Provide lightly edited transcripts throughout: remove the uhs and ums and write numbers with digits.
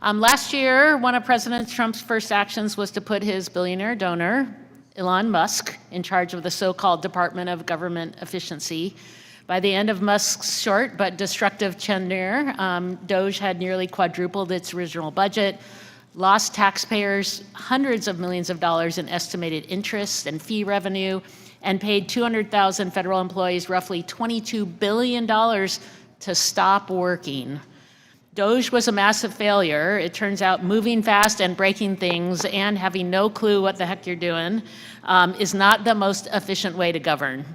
Last year, one of President Trump's first actions was to put his billionaire donor, Elon Musk, in charge of the so-called Department of Government Efficiency. By the end of Musk's short but destructive tenure, DOGE had nearly quadrupled its original budget, lost taxpayers hundreds of millions of dollars in estimated interest and fee revenue, and paid 200,000 federal employees roughly $22 billion to stop working. DOGE was a massive failure. It turns out moving fast and breaking things and having no clue what the heck you're doing is not the most efficient way to govern.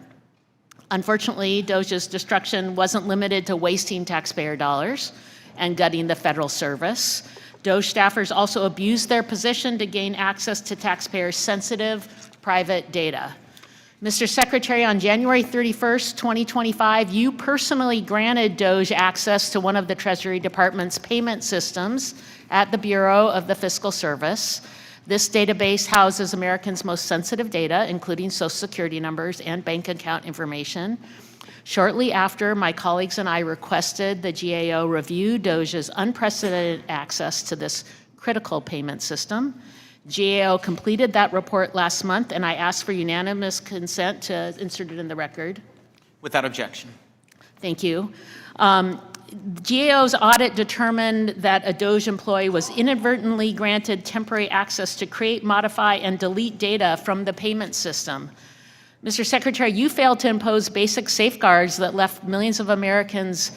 Unfortunately, DOGE's destruction wasn't limited to wasting taxpayer dollars and gutting the federal service. DOGE staffers also abused their position to gain access to taxpayers' sensitive private data. Mr. Secretary, on January 31st, 2025, you personally granted DOGE access to one of the Treasury Department's payment systems at the Bureau of the Fiscal Service. This database houses Americans' most sensitive data, including Social Security numbers and bank account information. Shortly after, my colleagues and I requested the GAO review DOGE's unprecedented access to this critical payment system. GAO completed that report last month, and I asked for unanimous consent to insert it in the record. Without objection. Thank you. GAO's audit determined that a DOGE employee was inadvertently granted temporary access to create, modify, and delete data from the payment system. Mr. Secretary, you failed to impose basic safeguards that left millions of Americans'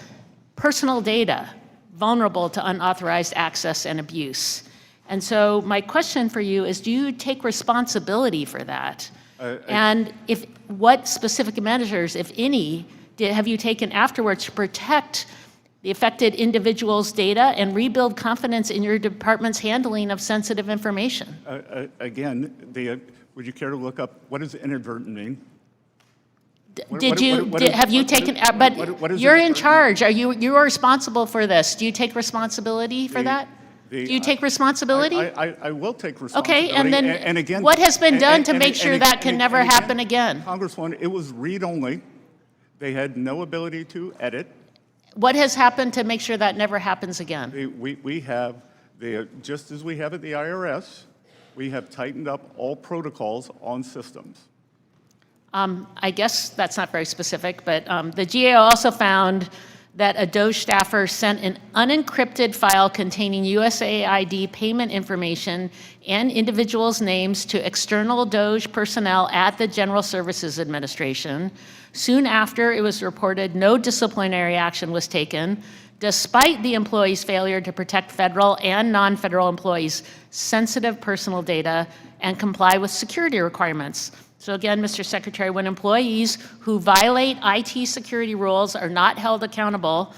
personal data vulnerable to unauthorized access and abuse. And so my question for you is, do you take responsibility for that? And what specific measures, if any, have you taken afterwards to protect the affected individual's data and rebuild confidence in your department's handling of sensitive information? Again, would you care to look up what does inadvertent mean? Have you taken, but you're in charge. You are responsible for this. Do you take responsibility for that? Do you take responsibility? I will take responsibility. Okay, and then and again, what has been done to make sure that can never happen again? Congresswoman, it was read-only. They had no ability to edit. What has happened to make sure that never happens again? We have, just as we have at the IRS, we have tightened up all protocols on systems. I guess that's not very specific, but the GAO also found that a DOGE staffer sent an unencrypted file containing USAID payment information and individuals' names to external DOGE personnel at the General Services Administration. Soon after, it was reported no disciplinary action was taken, despite the employee's failure to protect federal and non-federal employees' sensitive personal data and comply with security requirements. So again, Mr. Secretary, when employees who violate IT security rules are not held accountable,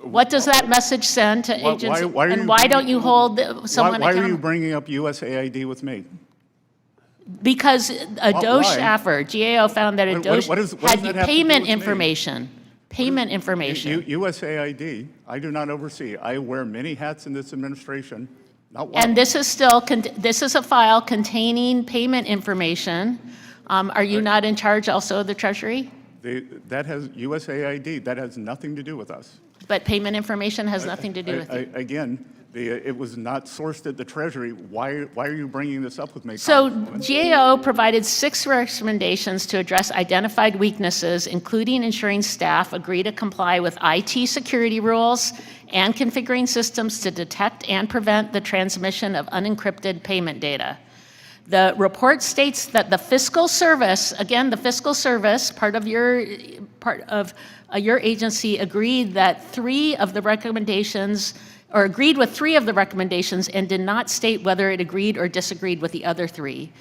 what does that message send to agents? Why don't you hold someone accountable? Why are you bringing up USAID with me? Because a DOGE staffer, GAO found that a DOGE had payment information. Payment information. USAID, I do not oversee. I wear many hats in this administration. Not one. And this is a file containing payment information. Are you not in charge also of the Treasury? That has USAID. That has nothing to do with us. But payment information has nothing to do with it. Again, it was not sourced at the Treasury. Why are you bringing this up with me? So GAO provided 6 recommendations to address identified weaknesses, including ensuring staff agree to comply with IT security rules and configuring systems to detect and prevent the transmission of unencrypted payment data. The report states that the Fiscal Service, again, the Fiscal Service, part of your agency, agreed that 3 of the recommendations, or agreed with 3 of the recommendations and did not state whether it agreed or disagreed with the other 3.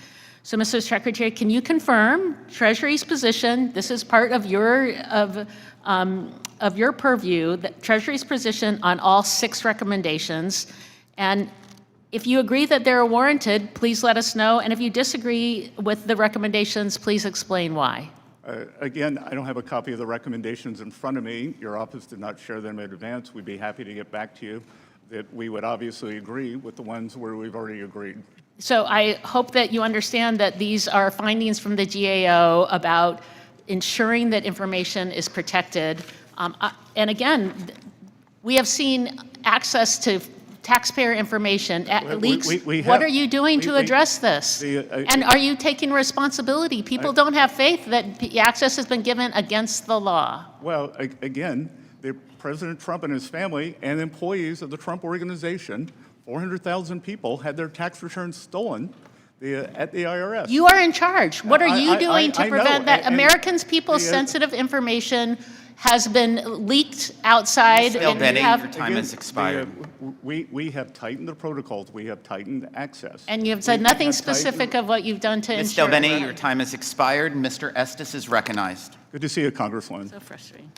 So, Mr. Secretary, can you confirm Treasury's position? This is part of your purview, that Treasury's position on all 6 recommendations. And if you agree that they're warranted, please let us know. And if you disagree with the recommendations, please explain why. Again, I don't have a copy of the recommendations in front of me. Your office did not share them in advance. We'd be happy to get back to you. That we would obviously agree with the ones where we've already agreed. So I hope that you understand that these are findings from the GAO about ensuring that information is protected. And again, we have seen access to taxpayer information, leaks. we What have- are you doing to we- address this? And are you taking responsibility? People don't have faith that access has been given against the law. Well, again, President Trump and his family and employees of the Trump Organization, 400,000 people, had their tax returns stolen at the IRS. You are in charge. What are you doing to I know, prevent that? and Americans' people's the, sensitive information has been leaked outside. Ms. and you DelBene, have- your time has expired. We have tightened the protocols. We have tightened access. And you've said We nothing have tightened- specific of what you've done to Ms. ensure. DelBene, your time has expired. Mr. Estes is recognized. Good to see you, Congresswoman. So frustrating.